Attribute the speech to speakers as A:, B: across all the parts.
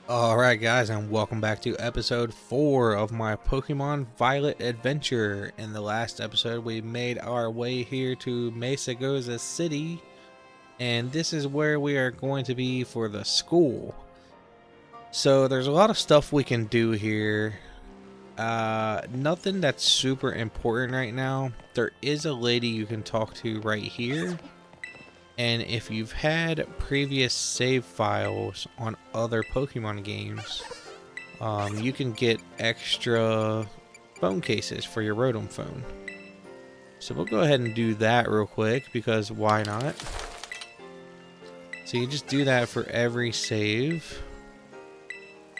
A: Alright guys, and welcome back to episode 4 of my Pokemon Violet adventure. In the last episode we made our way here to Mesagoza City, and this is where we are going to be for the school. So there's a lot of stuff we can do here. Nothing that's super important right now. There is a lady you can talk to right here. And if you've had previous save files on other Pokemon games, you can get extra phone cases for your Rotom phone. So we'll go ahead and do that real quick, because why not? So you just do that for every save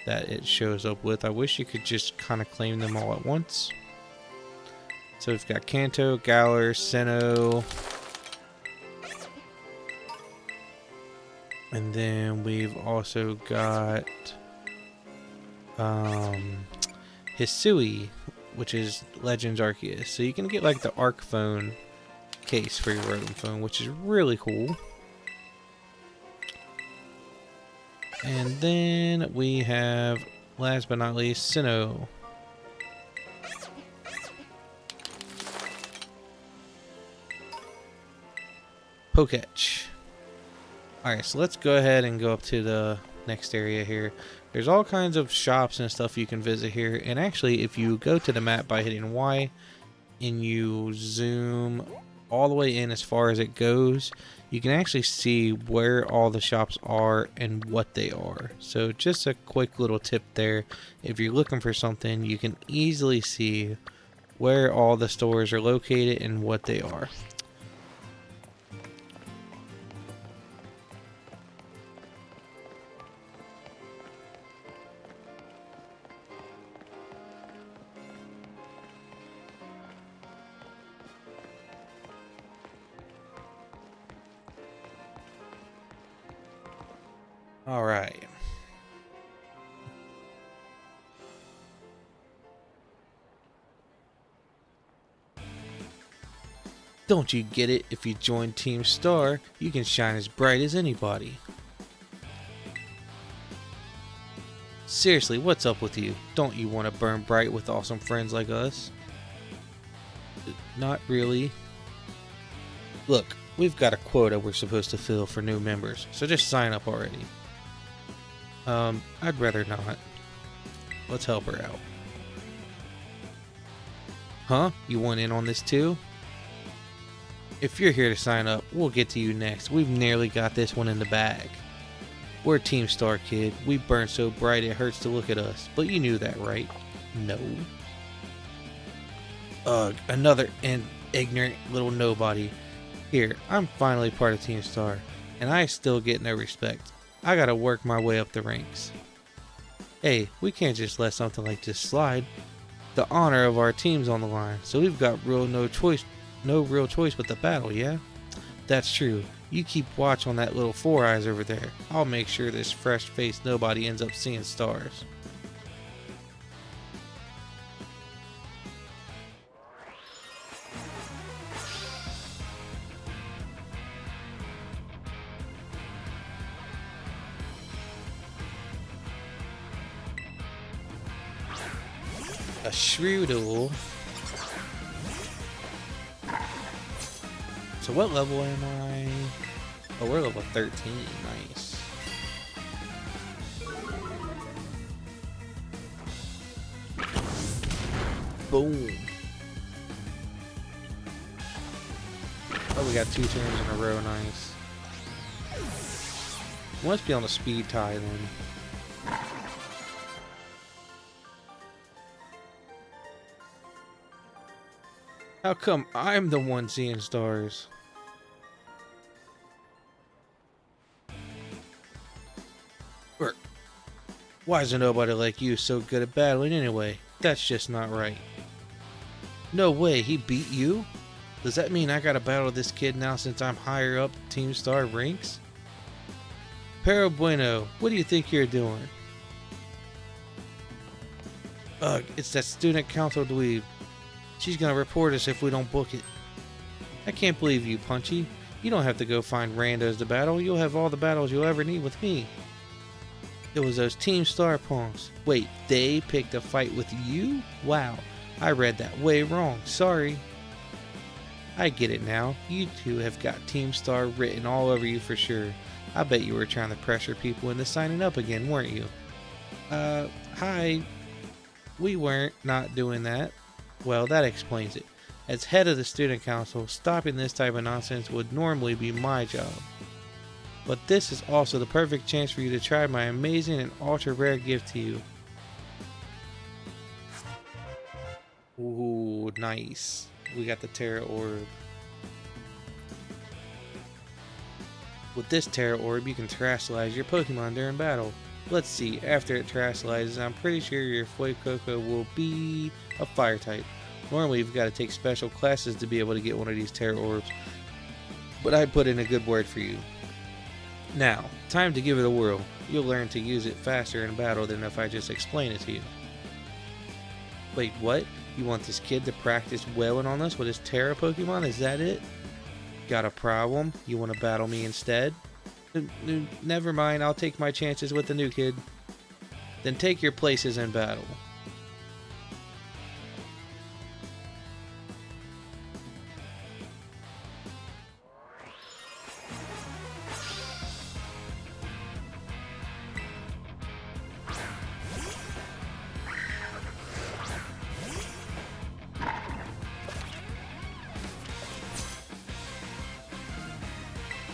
A: that it shows up with. I wish you could just kind of claim them all at once. So we've got Kanto, Galar, Sinnoh. And then we've also got Hisui, which is Legends Arceus. So you can get like the Arc phone case for your Rotom phone, which is really cool. And then we have, last but not least, Sinnoh. Poketch. Alright, so let's go ahead and go up to the next area here. There's all kinds of shops and stuff you can visit here. And actually, if you go to the map by hitting Y and you zoom all the way in as far as it goes, you can actually see where all the shops are and what they are. So just a quick little tip there. If you're looking for something, you can easily see where all the stores are located and what they are. All right. Don't you get it? If you join Team Star, you can shine as bright as anybody. Seriously, what's up with you? Don't you want to burn bright with awesome friends like us? Not really. Look, we've got a quota we're supposed to fill for new members, so just sign up already. I'd rather not. Let's help her out. Huh? You want in on this too? If you're here to sign up, we'll get to you next. We've nearly got this one in the bag. We're Team Star, kid. We burn so bright it hurts to look at us. But you knew that, right? No. Ugh, another ignorant little nobody. Here, I'm finally part of Team Star, and I still get no respect. I gotta work my way up the ranks. Hey, we can't just let something like this slide. The honor of our team's on the line, so we've got no real choice but the battle, yeah? That's true. You keep watch on that little Four Eyes over there. I'll make sure this fresh-faced nobody ends up seeing stars. A Shrewiddle. So what level am I? Oh, we're level 13. Nice. Boom. Oh, we got 2 turns in a row. Nice. Must be on the speed tie then. How come I'm the one seeing stars? Or, why is nobody like you so good at battling anyway? That's just not right. No way, he beat you? Does that mean I gotta battle this kid now since I'm higher up Team Star ranks? Pero bueno, what do you think you're doing? Ugh, it's that student council dweeb. She's gonna report us if we don't book it. I can't believe you, Punchy. You don't have to go find randos to battle. You'll have all the battles you'll ever need with me. It was those Team Star punks. Wait, they picked a fight with you? Wow, I read that way wrong. Sorry. I get it now. You two have got Team Star written all over you for sure. I bet you were trying to pressure people into signing up again, weren't you? Hi. We weren't not doing that. Well, that explains it. As head of the student council, stopping this type of nonsense would normally be my job. But this is also the perfect chance for you to try my amazing and ultra rare gift to you. Ooh, nice. We got the Terra Orb. With this Terra Orb, you can terastallize your Pokemon during battle. Let's see, after it terastallizes, I'm pretty sure your Fuecoco will be a fire type. Normally, you've got to take special classes to be able to get one of these Terra Orbs, but I put in a good word for you. Now, time to give it a whirl. You'll learn to use it faster in battle than if I just explain it to you. Wait, what? You want this kid to practice wailing on us with his Terra Pokemon? Is that it? Got a problem? You want to battle me instead? Never mind, I'll take my chances with the new kid. Then take your places in battle.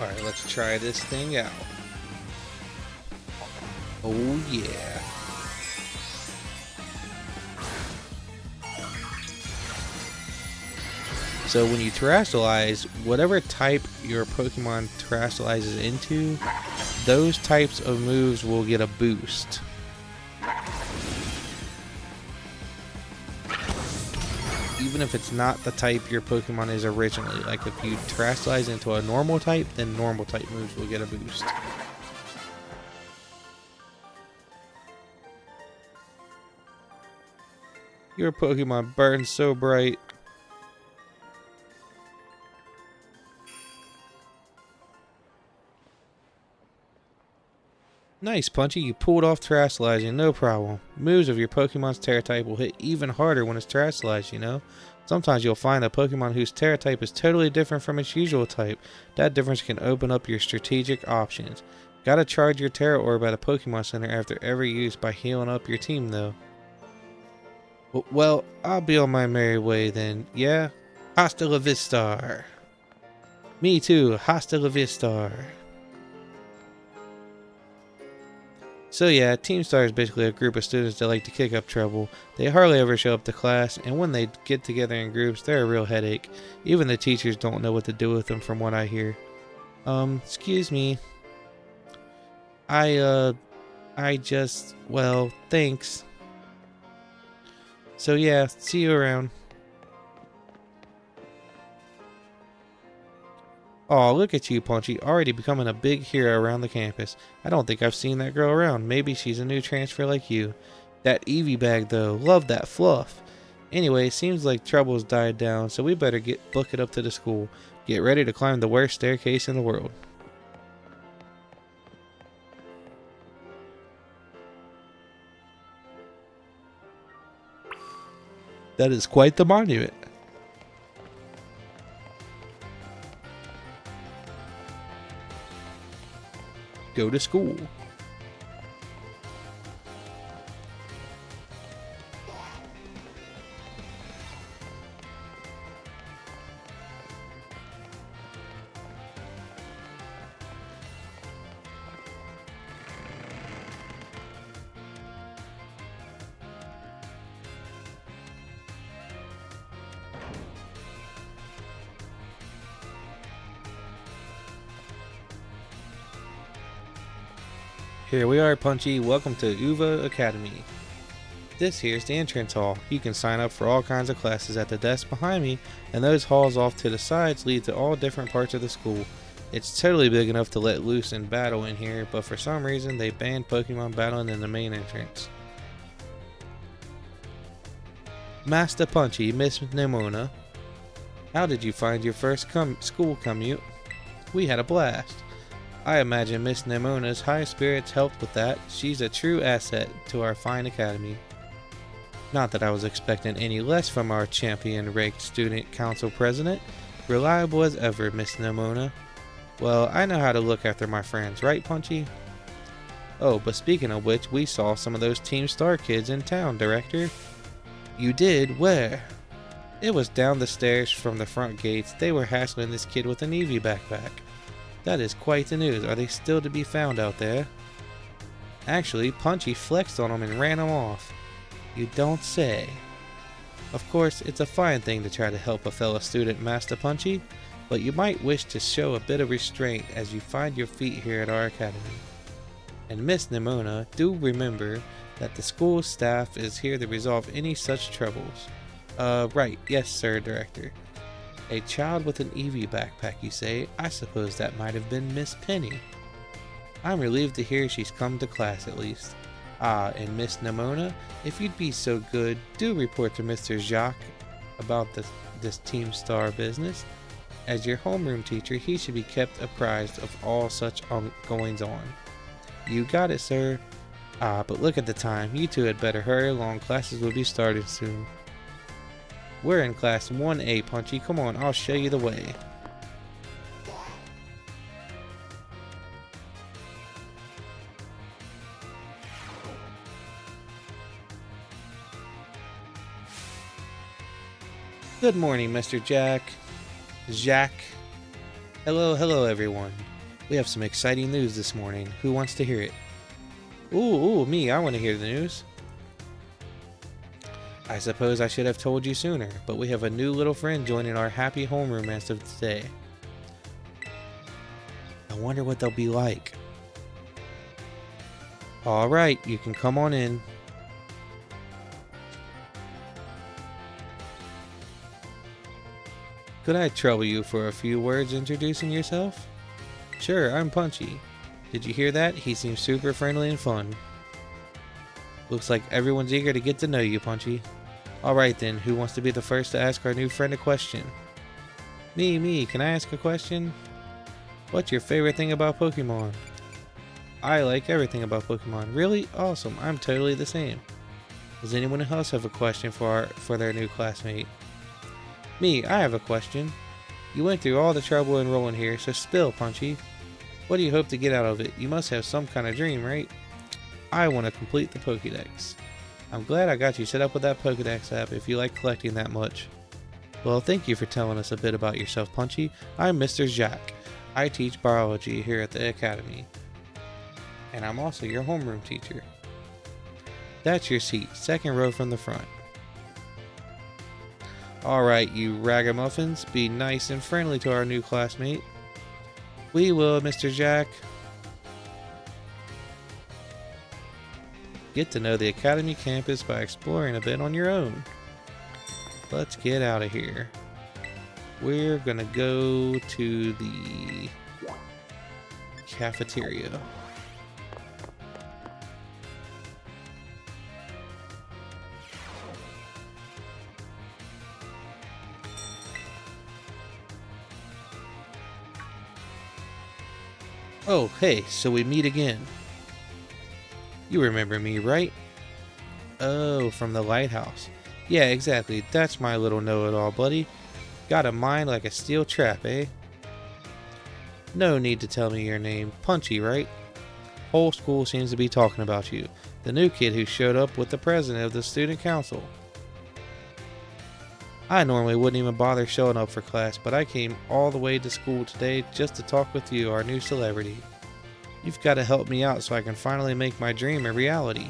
A: Alright, let's try this thing out. Oh yeah. So when you terastallize, whatever type your Pokemon terastallizes into, those types of moves will get a boost. Even if it's not the type your Pokemon is originally. Like if you terastallize into a normal type, then normal type moves will get a boost. Your Pokemon burns so bright. Nice, Punchy. You pulled off terastallizing, no problem. Moves of your Pokemon's Terra type will hit even harder when it's terastallized, you know? Sometimes you'll find a Pokemon whose Terra type is totally different from its usual type. That difference can open up your strategic options. Gotta charge your Terra Orb at a Pokemon Center after every use by healing up your team, though. Well, I'll be on my merry way then, yeah? Hasta la vista. Me too, hasta la vista. So yeah, Team Star is basically a group of students that like to kick up trouble. They hardly ever show up to class, and when they get together in groups, they're a real headache. Even the teachers don't know what to do with them from what I hear. Excuse me. Well, thanks. So yeah, see you around. Aw, look at you, Punchy, already becoming a big hero around the campus. I don't think I've seen that girl around. Maybe she's a new transfer like you. That Eevee bag, though. Love that fluff. Anyway, seems like trouble's died down, so we better book it up to the school. Get ready to climb the worst staircase in the world. That is quite the monument. Go to school. Here we are, Punchy. Welcome to Uva Academy. This here's the entrance hall. You can sign up for all kinds of classes at the desk behind me, and those halls off to the sides lead to all different parts of the school. It's totally big enough to let loose and battle in here, but for some reason they banned Pokemon battling in the main entrance. Master Punchy, Miss Nimona, how did you find your first school commute? We had a blast. I imagine Miss Nemona's high spirits helped with that. She's a true asset to our fine academy. Not that I was expecting any less from our champion-ranked student council president. Reliable as ever, Miss Nemona. Well, I know how to look after my friends, right, Punchy? Oh, but speaking of which, we saw some of those Team Star kids in town, Director. You did? Where? It was down the stairs from the front gates. They were hassling this kid with an Eevee backpack. That is quite the news. Are they still to be found out there? Actually, Punchy flexed on them and ran them off. You don't say. Of course, it's a fine thing to try to help a fellow student, Master Punchy, but you might wish to show a bit of restraint as you find your feet here at our academy. And Miss Nemona, do remember that the school staff is here to resolve any such troubles. Right, yes sir, Director. A child with an Eevee backpack, you say? I suppose that might have been Miss Penny. I'm relieved to hear she's come to class at least. Ah, and Miss Nemona, if you'd be so good, do report to Mr. Jacques about this Team Star business. As your homeroom teacher, he should be kept apprised of all such goings on. You got it, sir. Ah, but look at the time. You two had better hurry along. Classes will be starting soon. We're in class 1A, Punchy. Come on, I'll show you the way. Good morning, Mr. Jacques. Hello, everyone. We have some exciting news this morning. Who wants to hear it? Ooh, me. I want to hear the news. I suppose I should have told you sooner, but we have a new little friend joining our happy homeroom as of today. I wonder what they'll be like. Alright, you can come on in. Could I trouble you for a few words introducing yourself? Sure, I'm Punchy. Did you hear that? He seems super friendly and fun. Looks like everyone's eager to get to know you, Punchy. Alright then, who wants to be the first to ask our new friend a question? Me, can I ask a question? What's your favorite thing about Pokemon? I like everything about Pokemon. Really? Awesome, I'm totally the same. Does anyone else have a question for their new classmate? Me, I have a question. You went through all the trouble enrolling here, so spill, Punchy. What do you hope to get out of it? You must have some kind of dream, right? I want to complete the Pokédex. I'm glad I got you set up with that Pokédex app if you like collecting that much. Well, thank you for telling us a bit about yourself, Punchy. I'm Mr. Jacques. I teach biology here at the academy. And I'm also your homeroom teacher. That's your seat, second row from the front. Alright, you ragamuffins, be nice and friendly to our new classmate. We will, Mr. Jacques. Get to know the Academy campus by exploring a bit on your own. Let's get out of here. We're gonna go to the cafeteria. Oh, hey, so we meet again. You remember me, right? Oh, from the lighthouse. Yeah, exactly. That's my little know-it-all, buddy. Got a mind like a steel trap, eh? No need to tell me your name. Punchy, right? Whole school seems to be talking about you. The new kid who showed up with the president of the student council. I normally wouldn't even bother showing up for class, but I came all the way to school today just to talk with you, our new celebrity. You've got to help me out so I can finally make my dream a reality.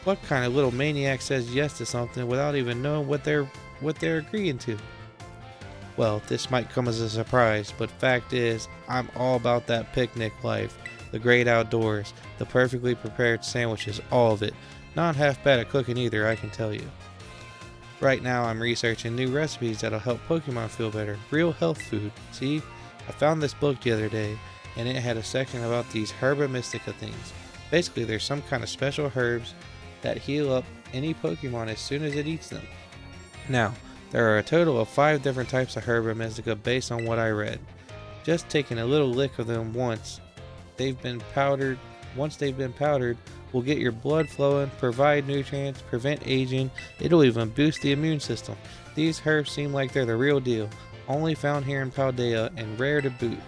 A: What kind of little maniac says yes to something without even knowing what they're agreeing to? Well, this might come as a surprise, but fact is, I'm all about that picnic life, the great outdoors, the perfectly prepared sandwiches, all of it. Not half bad at cooking either, I can tell you. Right now I'm researching new recipes that'll help Pokemon feel better. Real health food. See, I found this book the other day, and it had a section about these Herba Mystica things. Basically, there's some kind of special herbs that heal up any Pokemon as soon as it eats them. Now, There are a total of 5 different types of herb and mystica based on what I read. Just taking a little lick of them once they've been powdered, will get your blood flowing, provide nutrients, prevent aging, it'll even boost the immune system. These herbs seem like they're the real deal, only found here in Paldea and rare to boot.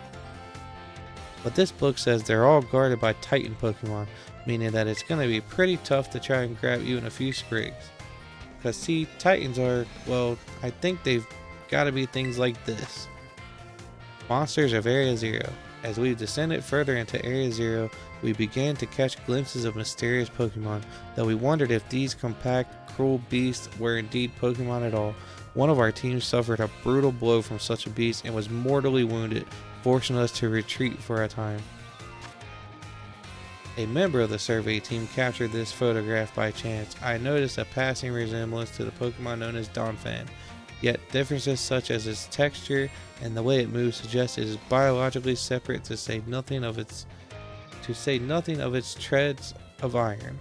A: But this book says they're all guarded by Titan Pokemon, meaning that it's going to be pretty tough to try and grab even a few sprigs. Because see, Titans are, well, I think they've got to be things like this. Monsters of Area Zero. As we descended further into Area Zero, we began to catch glimpses of mysterious Pokemon, though we wondered if these compact, cruel beasts were indeed Pokemon at all. One of our teams suffered a brutal blow from such a beast and was mortally wounded, forcing us to retreat for a time. A member of the survey team captured this photograph by chance. I noticed a passing resemblance to the Pokemon known as Donphan, yet differences such as its texture and the way it moves suggest it is biologically separate, to say nothing of its treads of iron.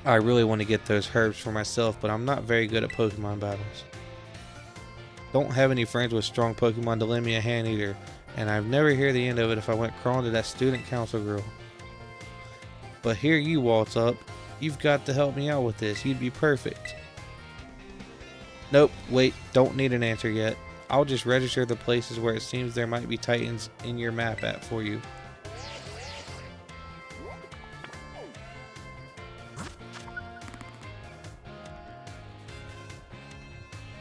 A: I really want to get those herbs for myself, but I'm not very good at Pokemon battles. Don't have any friends with strong Pokemon to lend me a hand either, and I'd never hear the end of it if I went crawling to that student council girl. But here you waltz up. You've got to help me out with this. You'd be perfect. Nope, wait, don't need an answer yet. I'll just register the places where it seems there might be Titans in your map app for you.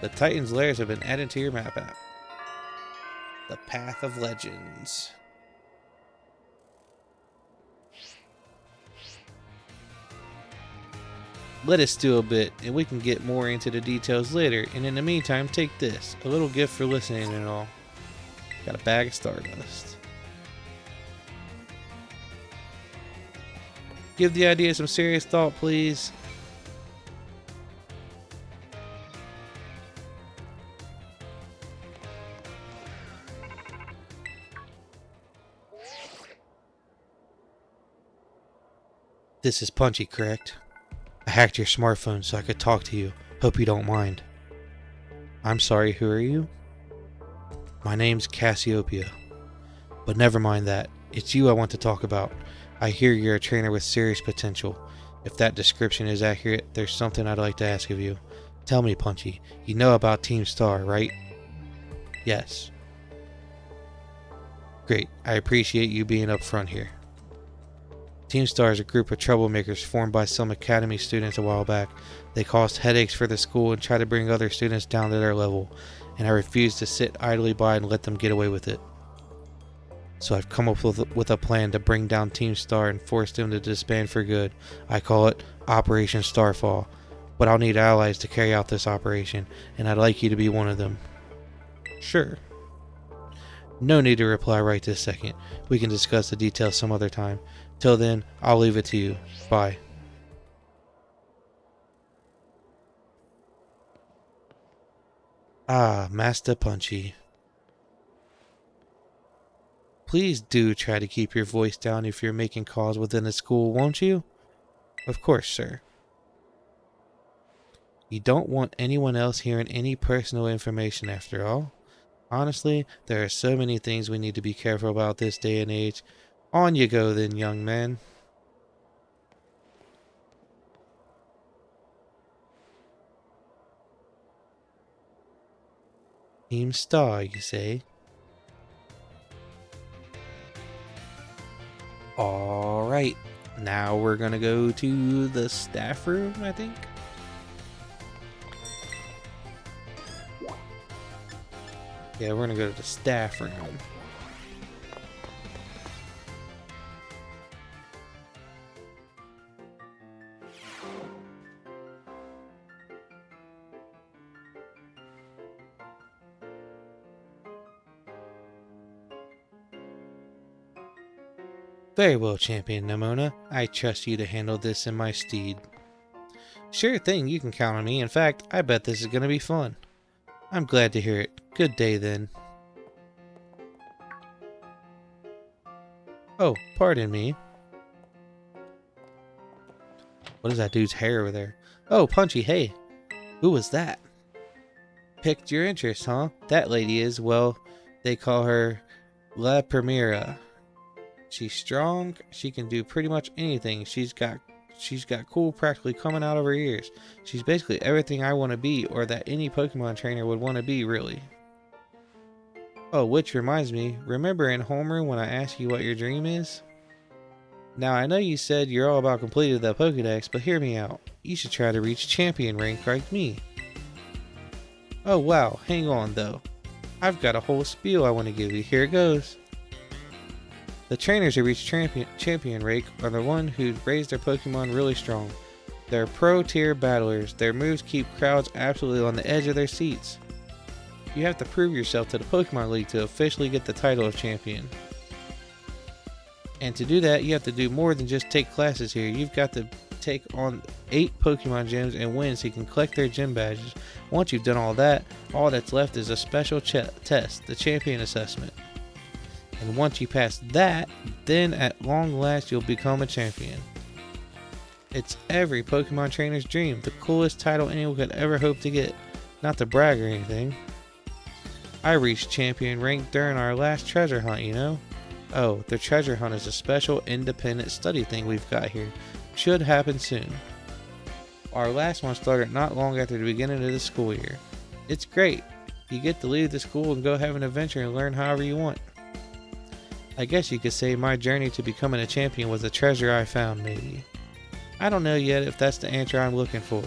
A: The Titan's lairs have been added to your map app. The Path of Legends. Let us stew a bit, and we can get more into the details later, and in the meantime, take this. A little gift for listening and all. Got a bag of Stardust. Give the idea some serious thought, please. This is Punchy, correct? I hacked your smartphone so I could talk to you. Hope you don't mind. I'm sorry, who are you? My name's Cassiopeia. But never mind that. It's you I want to talk about. I hear you're a trainer with serious potential. If that description is accurate, there's something I'd like to ask of you. Tell me, Punchy, you know about Team Star, right? Yes. Great. I appreciate you being upfront here. Team Star is a group of troublemakers formed by some academy students a while back. They caused headaches for the school and tried to bring other students down to their level, and I refused to sit idly by and let them get away with it. So I've come up with a plan to bring down Team Star and force them to disband for good. I call it Operation Starfall, but I'll need allies to carry out this operation, and I'd like you to be one of them. Sure. No need to reply right this second. We can discuss the details some other time. Till then, I'll leave it to you. Bye. Ah, Master Punchy. Please do try to keep your voice down if you're making calls within the school, won't you? Of course, sir. You don't want anyone else hearing any personal information after all. Honestly, there are so many things we need to be careful about this day and age. On you go then, young man. Team Star, you say? Alright, now we're gonna go to the staff room, I think? Yeah, we're gonna go to the staff room. Very well, Champion Nimona. I trust you to handle this in my stead. Sure thing, you can count on me. In fact, I bet this is going to be fun. I'm glad to hear it. Good day, then. Oh, pardon me. What is that dude's hair over there? Oh, Punchy, hey. Who was that? Piqued your interest, huh? That lady is, well, they call her La Primera. She's strong. She can do pretty much anything. She's got cool practically coming out of her ears. She's basically everything I want to be, or that any Pokemon trainer would want to be, really. Oh, which reminds me, remember in homeroom when I asked you what your dream is? Now, I know you said you're all about completing the Pokedex, but hear me out. You should try to reach champion rank like me. Oh wow, hang on though. I've got a whole spiel I want to give you. Here it goes. The trainers who reach champion rank are the ones who raise their Pokemon really strong. They're pro-tier battlers. Their moves keep crowds absolutely on the edge of their seats. You have to prove yourself to the Pokemon League to officially get the title of champion. And to do that, you have to do more than just take classes here. You've got to take on 8 Pokemon gyms and win so you can collect their gym badges. Once you've done all that, all that's left is a special test, the champion assessment. And once you pass that, then at long last you'll become a champion. It's every Pokemon trainer's dream, the coolest title anyone could ever hope to get. Not to brag or anything. I reached champion rank during our last treasure hunt, you know? Oh, the treasure hunt is a special independent study thing we've got here. Should happen soon. Our last one started not long after the beginning of the school year. It's great. You get to leave the school and go have an adventure and learn however you want. I guess you could say my journey to becoming a champion was a treasure I found, maybe. I don't know yet if that's the answer I'm looking for.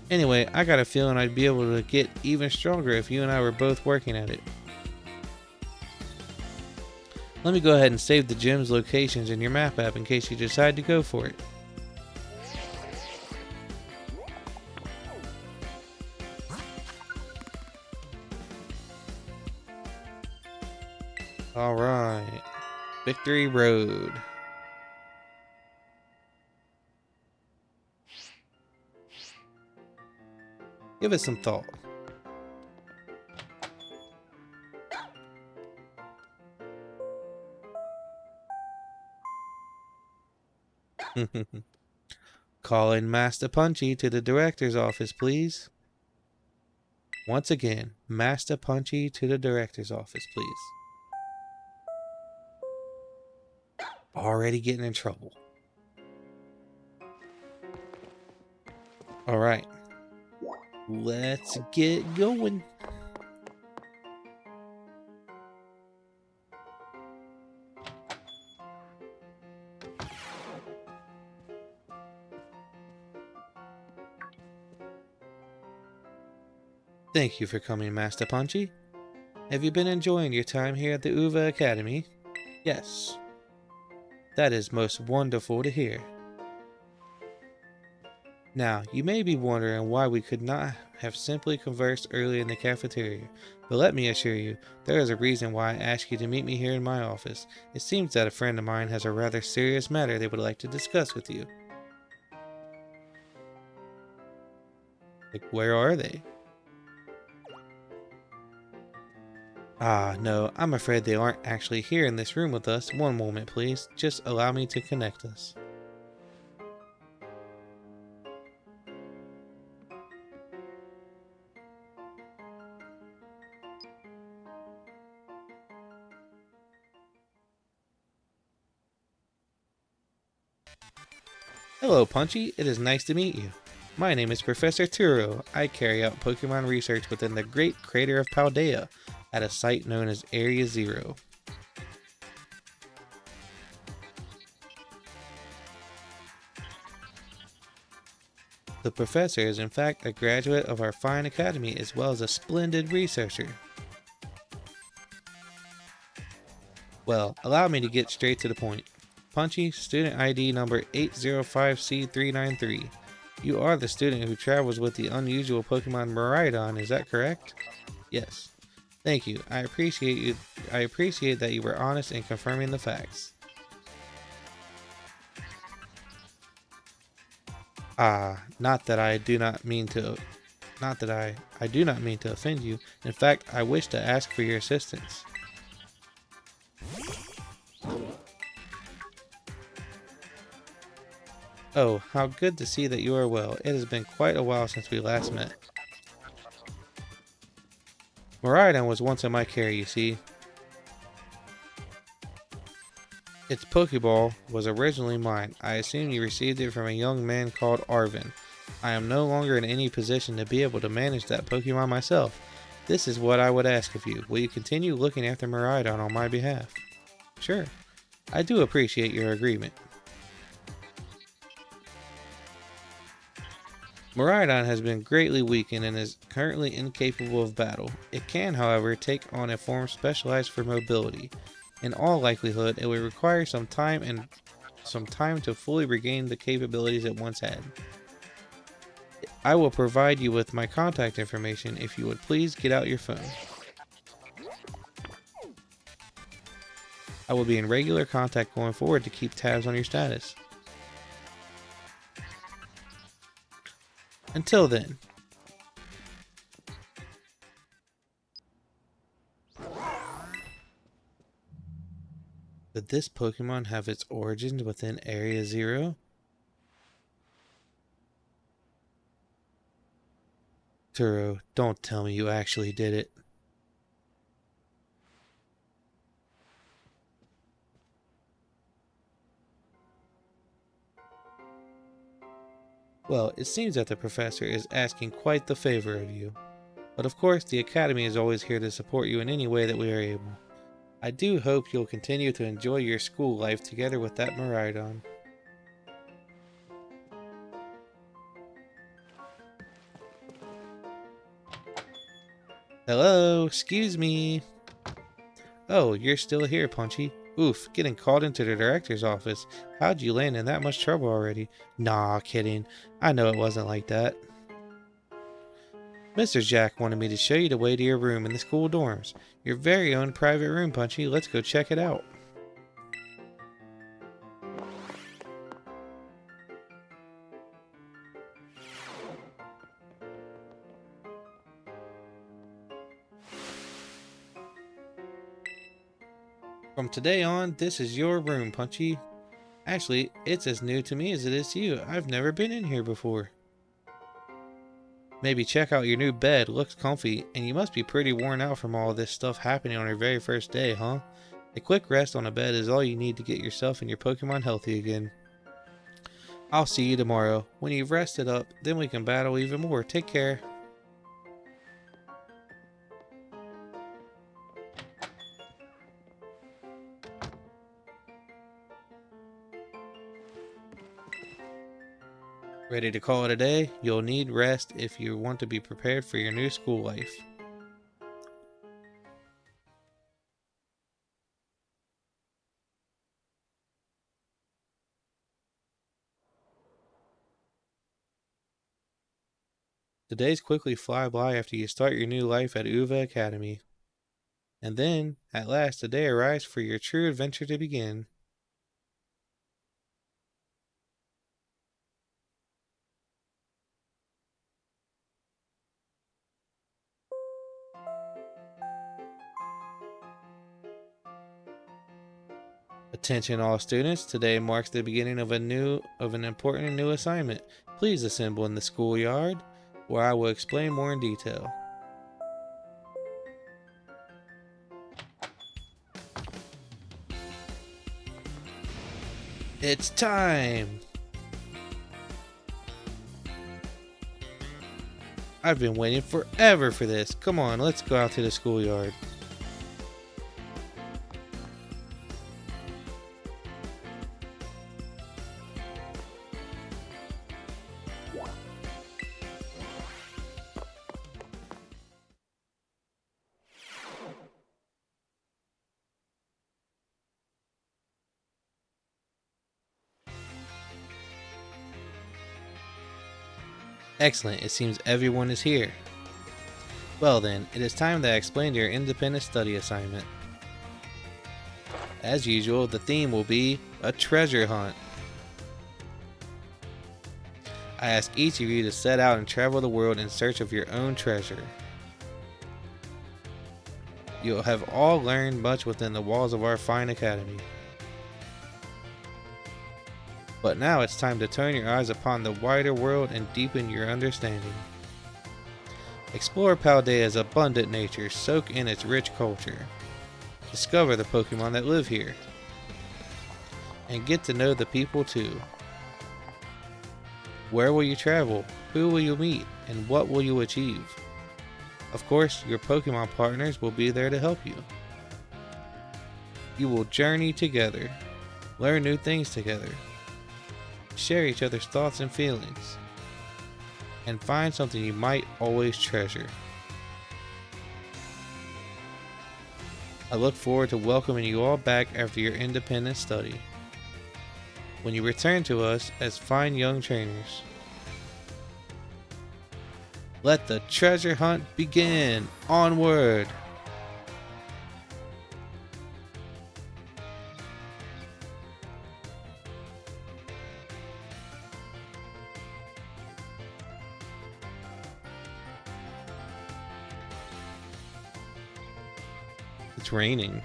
A: Anyway, I got a feeling I'd be able to get even stronger if you and I were both working at it. Let me go ahead and save the gym's locations in your map app in case you decide to go for it. Alright, Victory Road. Give it some thought. Calling Master Punchy to the director's office, please. Once again, Master Punchy to the director's office, please. Already getting in trouble. Alright. Let's get going. Thank you for coming, Master Punchy. Have you been enjoying your time here at the Uva Academy? Yes. That is most wonderful to hear. Now, you may be wondering why we could not have simply conversed earlier in the cafeteria, but let me assure you, there is a reason why I asked you to meet me here in my office. It seems that a friend of mine has a rather serious matter they would like to discuss with you. Like, where are they? Ah, no, I'm afraid they aren't actually here in this room with us. One moment, please. Just allow me to connect us. Hello, Punchy. It is nice to meet you. My name is Professor Turo. I carry out Pokemon research within the Great Crater of Paldea at a site known as Area Zero. The professor is in fact a graduate of our fine academy as well as a splendid researcher. Well, allow me to get straight to the point. Punchy, student ID number 805C393. You are the student who travels with the unusual Pokemon Miraidon, is that correct? Yes. Thank you. I appreciate that you were honest in confirming the facts. Not that I do not mean to offend you. In fact, I wish to ask for your assistance. Oh, how good to see that you are well. It has been quite a while since we last met. Miraidon was once in my care, you see. Its Pokeball was originally mine. I assume you received it from a young man called Arvin. I am no longer in any position to be able to manage that Pokemon myself. This is what I would ask of you. Will you continue looking after Miraidon on my behalf? Sure. I do appreciate your agreement. Miraidon has been greatly weakened and is currently incapable of battle. It can, however, take on a form specialized for mobility. In all likelihood, it will require some time to fully regain the capabilities it once had. I will provide you with my contact information if you would please get out your phone. I will be in regular contact going forward to keep tabs on your status. Until then. Did this Pokemon have its origins within Area Zero? Turo, don't tell me you actually did it. Well, it seems that the professor is asking quite the favor of you. But of course, the Academy is always here to support you in any way that we are able. I do hope you'll continue to enjoy your school life together with that Miraidon. Hello, excuse me. Oh, you're still here, Punchy. Oof, getting called into the director's office. How'd you land in that much trouble already? Nah, kidding. I know it wasn't like that. Mr. Jack wanted me to show you the way to your room in the school dorms. Your very own private room, Punchy. Let's go check it out. From today on, this is your room, Punchy. Actually, it's as new to me as it is to you. I've never been in here before. Maybe check out your new bed. Looks comfy, and you must be pretty worn out from all this stuff happening on your very first day, huh? A quick rest on a bed is all you need to get yourself and your Pokemon healthy again. I'll see you tomorrow. When you've rested up, then we can battle even more. Take care. Ready to call it a day? You'll need rest if you want to be prepared for your new school life. The days quickly fly by after you start your new life at Uva Academy. And then, at last, the day arrives for your true adventure to begin. Attention all students, today marks the beginning of an important new assignment. Please assemble in the schoolyard, where I will explain more in detail. It's time! I've been waiting forever for this. Come on, let's go out to the schoolyard. Excellent, it seems everyone is here. Well then, it is time that I explain your independent study assignment. As usual, the theme will be a treasure hunt. I ask each of you to set out and travel the world in search of your own treasure. You'll have all learned much within the walls of our fine academy. But now it's time to turn your eyes upon the wider world and deepen your understanding. Explore Paldea's abundant nature, soak in its rich culture. Discover the Pokemon that live here. And get to know the people too. Where will you travel? Who will you meet? And what will you achieve? Of course, your Pokemon partners will be there to help you. You will journey together, learn new things together, share each other's thoughts and feelings, and find something you might always treasure. I look forward to welcoming you all back after your independent study, when you return to us as fine young trainers. Let the treasure hunt begin! Onward! It's raining.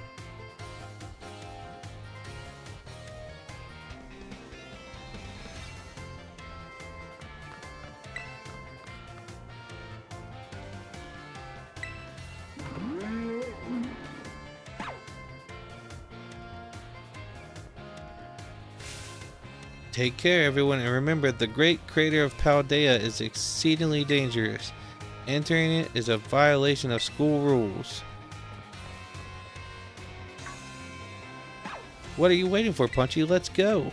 A: Take care, everyone, and remember, the great crater of Paldea is exceedingly dangerous. Entering it is a violation of school rules. What are you waiting for, Punchy? Let's go!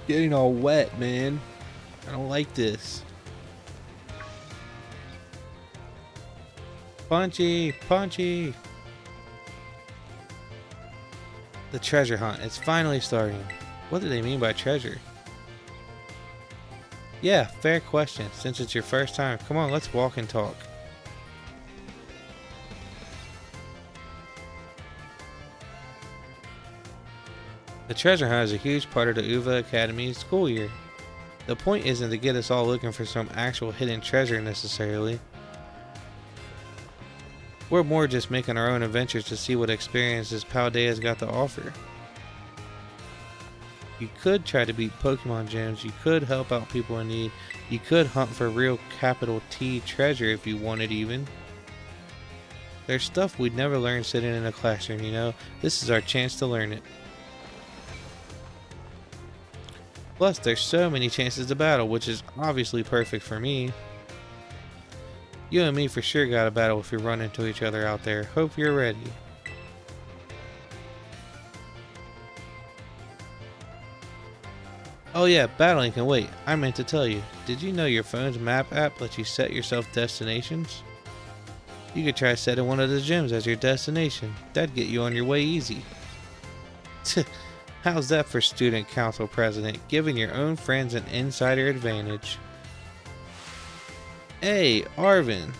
A: Getting all wet, man. I don't like this. Punchy! Punchy! The treasure hunt. It's finally starting. What do they mean by treasure? Yeah, fair question. Since it's your first time, come on, let's walk and talk. The treasure hunt is a huge part of the UVA Academy's school year. The point isn't to get us all looking for some actual hidden treasure necessarily. We're more just making our own adventures to see what experiences Paldea's got to offer. You could try to beat Pokemon gyms, you could help out people in need, you could hunt for real capital T treasure if you wanted even. There's stuff we'd never learn sitting in a classroom, you know? This is our chance to learn it. Plus, there's so many chances to battle, which is obviously perfect for me. You and me for sure got a battle if we run into each other out there. Hope you're ready. Oh yeah, battling can wait. I meant to tell you. Did you know your phone's map app lets you set yourself destinations? You could try setting one of the gyms as your destination. That'd get you on your way easy. How's that for student council president, giving your own friends an insider advantage? Hey, Arvin.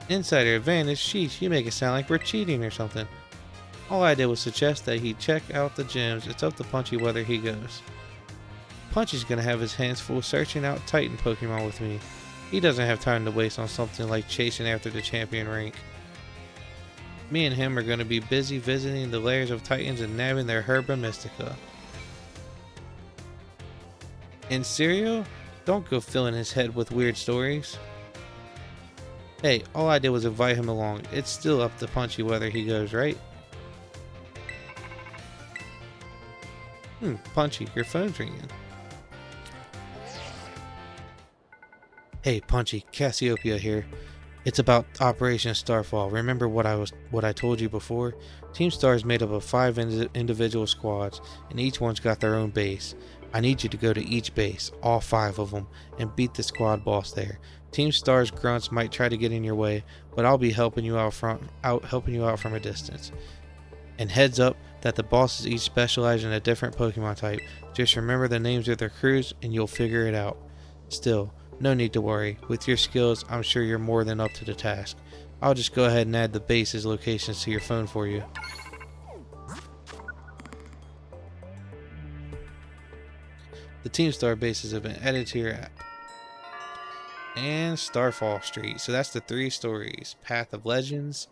A: Insider advantage? Sheesh, you make it sound like we're cheating or something. All I did was suggest that he check out the gyms. It's up to Punchy whether he goes. Punchy's gonna have his hands full searching out Titan Pokemon with me. He doesn't have time to waste on something like chasing after the champion rank. Me and him are gonna be busy visiting the lairs of Titans and nabbing their Herba Mystica. In serio? Don't go filling his head with weird stories. Hey, all I did was invite him along. It's still up to Punchy whether he goes, right? Punchy, your phone's ringing. Hey, Punchy, Cassiopeia here. It's about Operation Starfall. Remember what I told you before? Team Star is made up of 5 individual squads, and each one's got their own base. I need you to go to each base, all 5 of them, and beat the squad boss there. Team Star's grunts might try to get in your way, but I'll be helping you out from a distance. And heads up that the bosses each specialize in a different Pokemon type. Just remember the names of their crews and you'll figure it out. Still, no need to worry. With your skills, I'm sure you're more than up to the task. I'll just go ahead and add the base's locations to your phone for you. The Team Star bases have been added to your and Starfall Street. So that's the 3 stories: Path of Legends,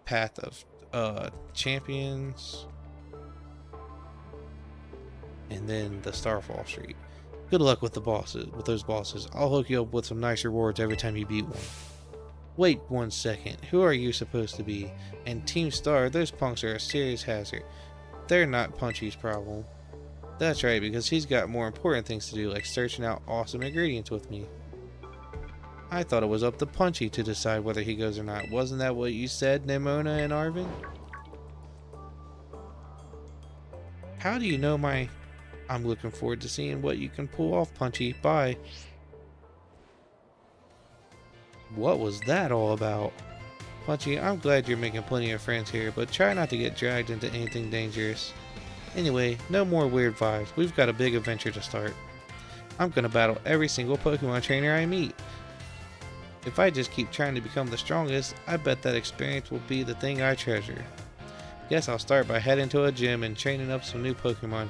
A: Path of Champions, and then the Starfall Street. Good luck with those bosses. I'll hook you up with some nice rewards every time you beat one. Wait 1 second, who are you supposed to be? And Team Star, those punks are a serious hazard. They're not Punchy's problem. That's right, because he's got more important things to do, like searching out awesome ingredients with me. I thought it was up to Punchy to decide whether he goes or not. Wasn't that what you said, Nimona and Arvin? How do you know my... I'm looking forward to seeing what you can pull off, Punchy. Bye. What was that all about? Punchy, I'm glad you're making plenty of friends here, but try not to get dragged into anything dangerous. Anyway, no more weird vibes. We've got a big adventure to start. I'm gonna battle every single Pokemon trainer I meet. If I just keep trying to become the strongest, I bet that experience will be the thing I treasure. Guess I'll start by heading to a gym and training up some new Pokemon.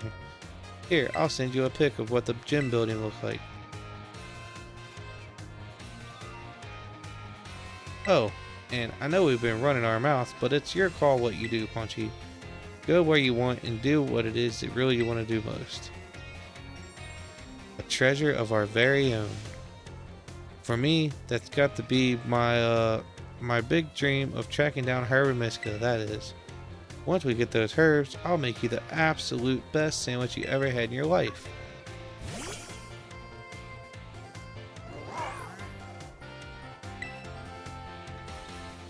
A: Here, I'll send you a pic of what the gym building looks like. Oh, and I know we've been running our mouths, but it's your call what you do, Punchy. Go where you want and do what it is that really you want to do most. A treasure of our very own. For me, that's got to be my big dream of tracking down Herb and Miska, that is. Once we get those herbs, I'll make you the absolute best sandwich you ever had in your life.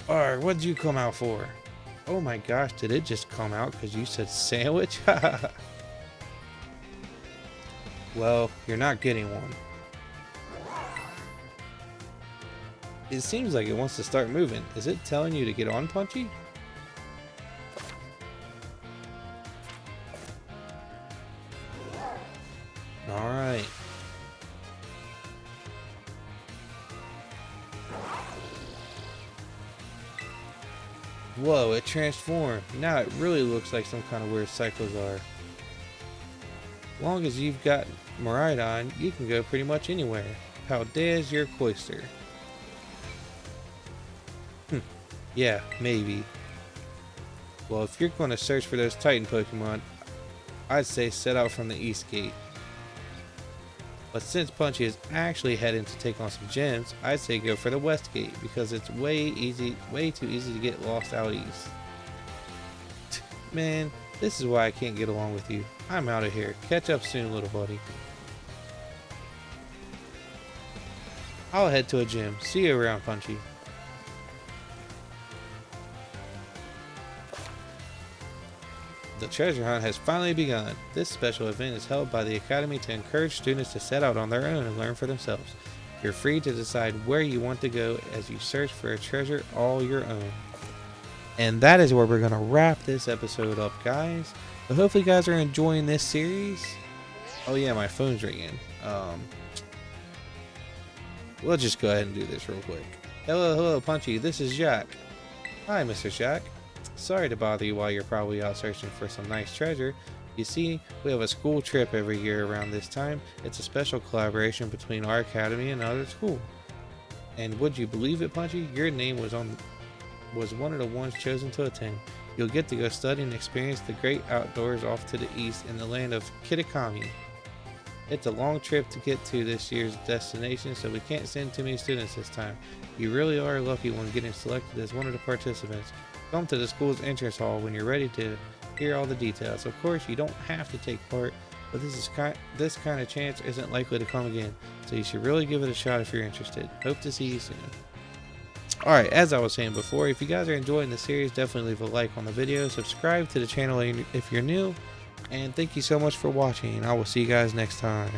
A: Alright, what'd you come out for? Oh my gosh, did it just come out because you said sandwich? Well, you're not getting one. It seems like it wants to start moving. Is it telling you to get on, Punchy? Alright. Whoa, it transformed. Now it really looks like some kind of weird Cyclozar. As long as you've got Miraidon, you can go pretty much anywhere. Paldea's your cloister. Yeah, maybe. Well, if you're going to search for those Titan Pokemon, I'd say set out from the East Gate. But since Punchy is actually heading to take on some gyms, I'd say go for the West Gate because it's way too easy to get lost out east. Man, this is why I can't get along with you. I'm out of here. Catch up soon, little buddy. I'll head to a gym. See you around, Punchy. The treasure hunt has finally begun. This special event is held by the Academy to encourage students to set out on their own and learn for themselves. You're free to decide where you want to go as you search for a treasure all your own. And that is where we're going to wrap this episode up, guys. So hopefully you guys are enjoying this series. Oh yeah, my phone's ringing. We'll just go ahead and do this real quick. Hello, Punchy. This is Jack. Hi, Mr. Jack. Sorry to bother you while you're probably out searching for some nice treasure. You see, we have a school trip every year around this time. It's a special collaboration between our academy and another school. And would you believe it, Punchy? Your name was one of the ones chosen to attend. You'll get to go study and experience the great outdoors off to the east in the land of Kitakami. It's a long trip to get to this year's destination, so we can't send too many students this time. You really are lucky when getting selected as one of the participants. Come to the school's entrance hall when you're ready to hear all the details. Of course, you don't have to take part, but this kind of chance isn't likely to come again, so you should really give it a shot if you're interested. Hope to see you soon. Alright, as I was saying before, if you guys are enjoying the series, definitely leave a like on the video, subscribe to the channel if you're new, and thank you so much for watching. I will see you guys next time.